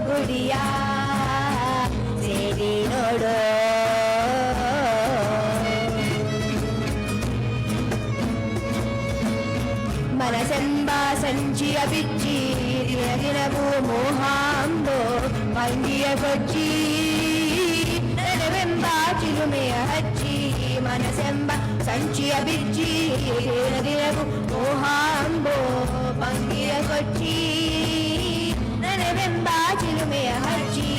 ಗುಡಿಯ ಸೇರಿ ನೋಡು. ಮನಸೆಂಬ ಸಂಚಿಯ ಬಿಚ್ಚಿ ದಿನದಿನವೂ ಮೋಹಾಂಬೋ ಮಂಗಿಯ ಕೊಚ್ಚಿ ನನವೆಂಬ ಚಿಲುಮೆಯ ಹಚ್ಚಿ. ಮನಸೆಂಬ ಸಂಚಿಯ ಬಿಚ್ಚಿ ದಿನದಿನವೂ ಮೋಹಾಂಬೋ ಮಂಗಿಯ ಕೊಚ್ಚಿ ನನವೆಂಬ ಚಿಲುಮೆಯ ಹಚ್ಚಿ.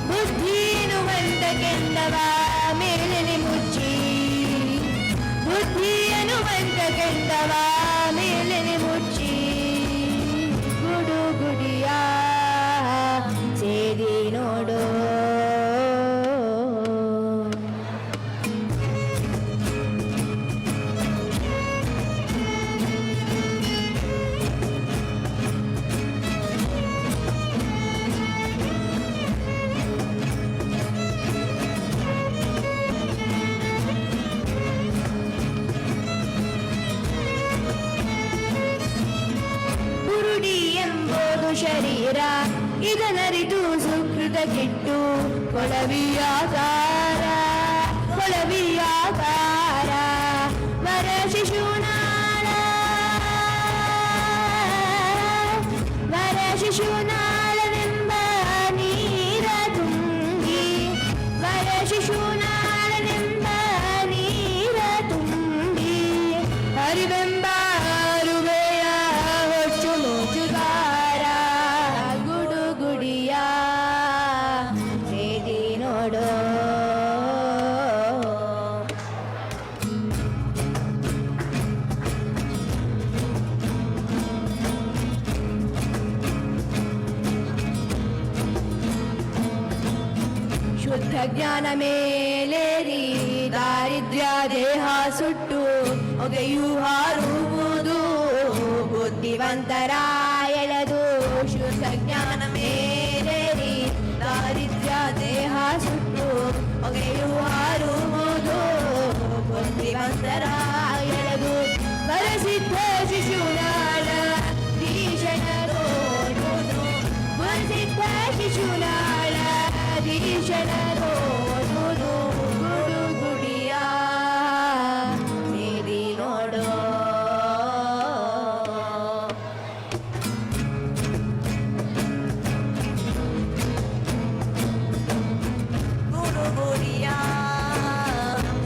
ಬುದ್ಧಿನು ಮಂದಗೆಂದವ ಮೇಲನೆ ಮುಚ್ಚಿ ಬುದ್ಧಿಯನು ಮಂದಗೆಂದವ ಮೇಲನೆ ಮುಚ್ಚಿ ಗುಡು ಗುಡಿಯ ಸೇರಿ ನೋಡು. ಶರೀರ ಇದನರಿತು ಸುಕೃತ ಕೆಟ್ಟು ಕೊಳವಿಯಾಕಾರ ಕೊಳವಿಯಾಕಾರ ವರ ಶಿಶುನಾಳ ವರ ಶಿಶುನಾಳನೆಂಬ ನೀರ ತುಂಬಿ ವರ ಶಿಶುನಾಳನೆಂಬ ನೀರ ತುಂಬಿ ಹರಿವೆಂಬ ಅರುವೆಯ ಹೊಚ್ಚು ಮುಚ್ಚುಗಾರ ಗುಡು ಗುಡಿಯ ಸೇರಿ ನೋಡು. ಶುದ್ಧ ಜ್ಞಾನ ಮೇಲೇರಿ ದಾರಿದ್ರ್ಯ ದೇಹ ಸುಟ್ಟು ಹೊಗೆಯು ಹಾರುವುದು ಬುದ್ಧಿವಂತರ ಎಳೆದು. ಶುದ್ಧ ಜ್ಞಾನ ಮೇಲೇರಿ ದಾರಿದ್ರ್ಯ ದೇಹ ಸುಟ್ಟು ಹೊಗೆಯು ಹಾರುವುದು ಬುದ್ಧಿವಂತರ ಎಳೆದು. ಬರಸಿದ್ಧ ಶಿಶುನಾಳ ಭೀಷಣ ನೋಡುವುದು ಬರಸಿದ್ಧ ಶಿಶುನಾಳ ಭೀಷಣ ನೋಡುವುದು ಗುಡು ಗುಡಿಯ ಸೇರಿ ನೋಡು. ಗುಡು ಗುಡಿಯ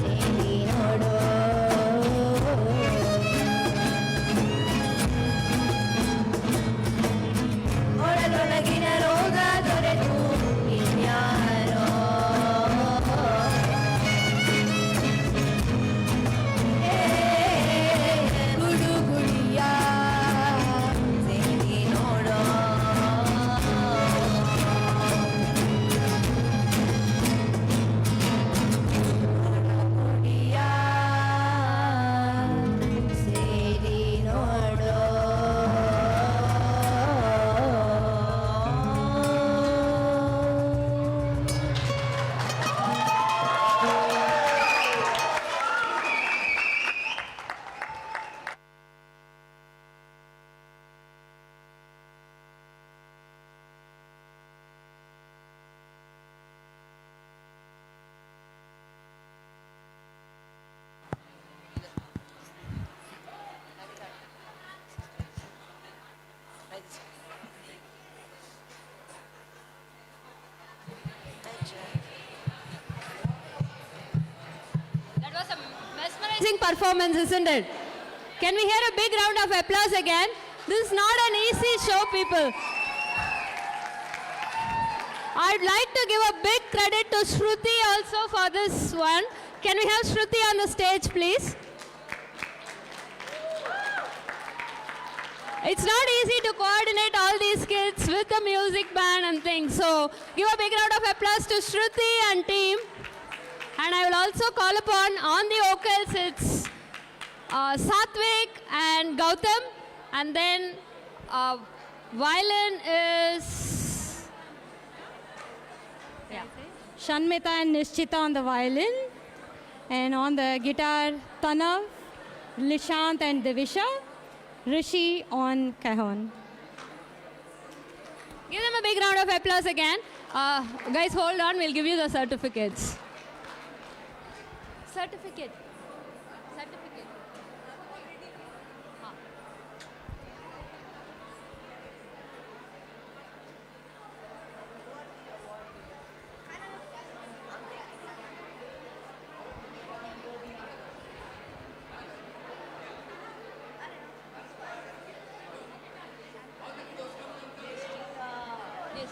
ಸೇರಿ ನೋಡು. ಒಳಗೊಳಗಿನ ರೋಗ ತೊರೆದು ಇನ್ಯಾರೋ ಗುಡು ಗುಡಿಯ ಸೇರಿ ನೋಡೋ. ಗುಡಿಯ ಸೇರಿ ನೋಡೋ. That was a mesmerizing performance, isn't it? Can we hear a big round of applause again? This is not an easy show, people. I'd like to give a big credit to Shruti also for this one. Can we have Shruti on the stage, please? It's not easy to coordinate all these kids with the music band and things. So give a big round of applause to Shruti and team. And I will also call upon on the vocals, it's Satvik and Gautam. And then violin is Shanmita and Nishchita on the violin. And on the guitar, Tanav, Lishant and Divisha. Rishi on cajon. Give them a big round of applause again. Guys, hold on. We'll give you the certificates. Certificate. Certificate.